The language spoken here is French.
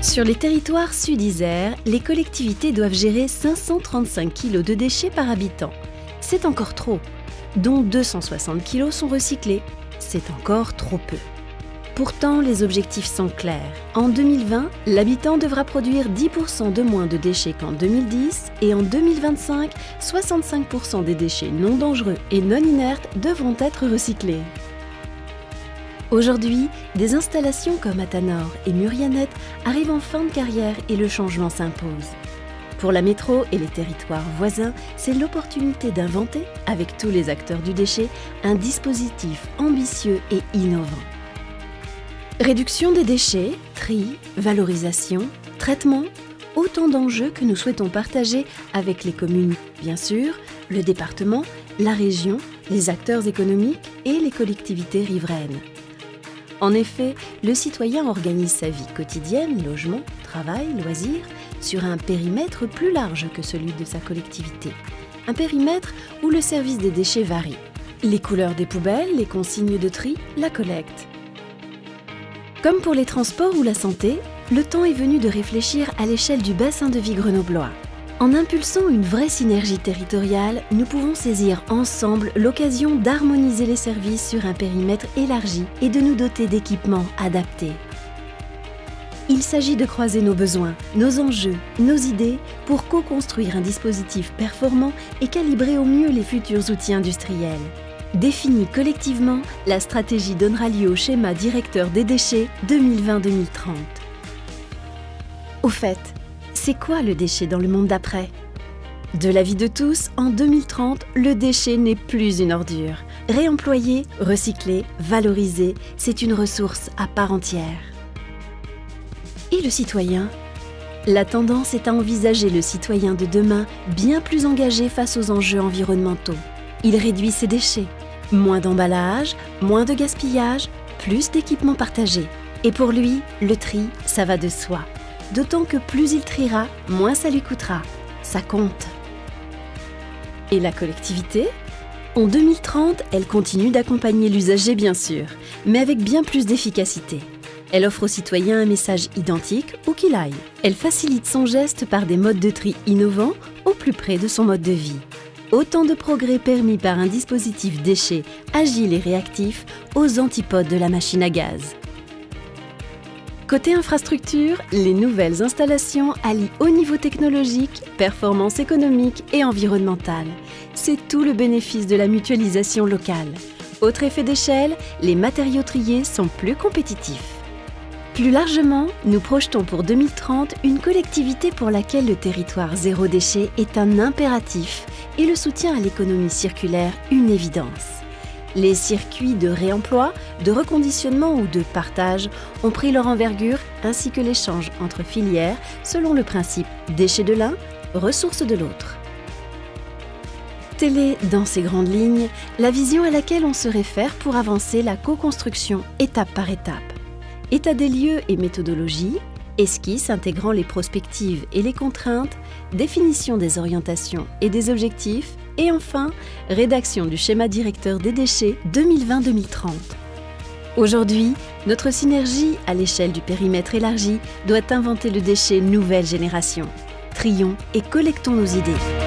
Sur les territoires Sud-Isère, les collectivités doivent gérer 535 kg de déchets par habitant. C'est encore trop, dont 260 kg sont recyclés. C'est encore trop peu. Pourtant, les objectifs sont clairs. En 2020, l'habitant devra produire 10% de moins de déchets qu'en 2010 et en 2025, 65% des déchets non dangereux et non inertes devront être recyclés. Aujourd'hui, des installations comme Athanor et Murianet arrivent en fin de carrière et le changement s'impose. Pour la métro et les territoires voisins, c'est l'opportunité d'inventer, avec tous les acteurs du déchet, un dispositif ambitieux et innovant. Réduction des déchets, tri, valorisation, traitement, autant d'enjeux que nous souhaitons partager avec les communes, bien sûr, le département, la région, les acteurs économiques et les collectivités riveraines. En effet, le citoyen organise sa vie quotidienne, logement, travail, loisirs, sur un périmètre plus large que celui de sa collectivité. Un périmètre où le service des déchets varie. Les couleurs des poubelles, les consignes de tri, la collecte. Comme pour les transports ou la santé, le temps est venu de réfléchir à l'échelle du bassin de vie grenoblois. En impulsant une vraie synergie territoriale, nous pouvons saisir ensemble l'occasion d'harmoniser les services sur un périmètre élargi et de nous doter d'équipements adaptés. Il s'agit de croiser nos besoins, nos enjeux, nos idées pour co-construire un dispositif performant et calibrer au mieux les futurs outils industriels. Définie collectivement, la stratégie donnera lieu au schéma directeur des déchets 2020-2030. Au fait, c'est quoi le déchet dans le monde d'après ? De l'avis de tous, en 2030, le déchet n'est plus une ordure. Réemployé, recyclé, valorisé, c'est une ressource à part entière. Et le citoyen ? La tendance est à envisager le citoyen de demain bien plus engagé face aux enjeux environnementaux. Il réduit ses déchets. Moins d'emballage, moins de gaspillage, plus d'équipements partagés. Et pour lui, le tri, ça va de soi. D'autant que plus il triera, moins ça lui coûtera. Ça compte. Et la collectivité ? En 2030, elle continue d'accompagner l'usager bien sûr, mais avec bien plus d'efficacité. Elle offre aux citoyens un message identique où qu'il aille. Elle facilite son geste par des modes de tri innovants au plus près de son mode de vie. Autant de progrès permis par un dispositif déchet agile et réactif aux antipodes de la machine à gaz. Côté infrastructure, les nouvelles installations allient haut niveau technologique, performance économique et environnementale. C'est tout le bénéfice de la mutualisation locale. Autre effet d'échelle, les matériaux triés sont plus compétitifs. Plus largement, nous projetons pour 2030 une collectivité pour laquelle le territoire zéro déchet est un impératif et le soutien à l'économie circulaire une évidence. Les circuits de réemploi, de reconditionnement ou de partage ont pris leur envergure ainsi que l'échange entre filières selon le principe déchets de l'un, ressources de l'autre. Telle est, dans ces grandes lignes, la vision à laquelle on se réfère pour avancer la co-construction étape par étape. État des lieux et méthodologie, esquisse intégrant les prospectives et les contraintes, définition des orientations et des objectifs, et enfin, rédaction du schéma directeur des déchets 2020-2030. Aujourd'hui, notre synergie à l'échelle du périmètre élargi doit inventer le déchet nouvelle génération. Trions et collectons nos idées.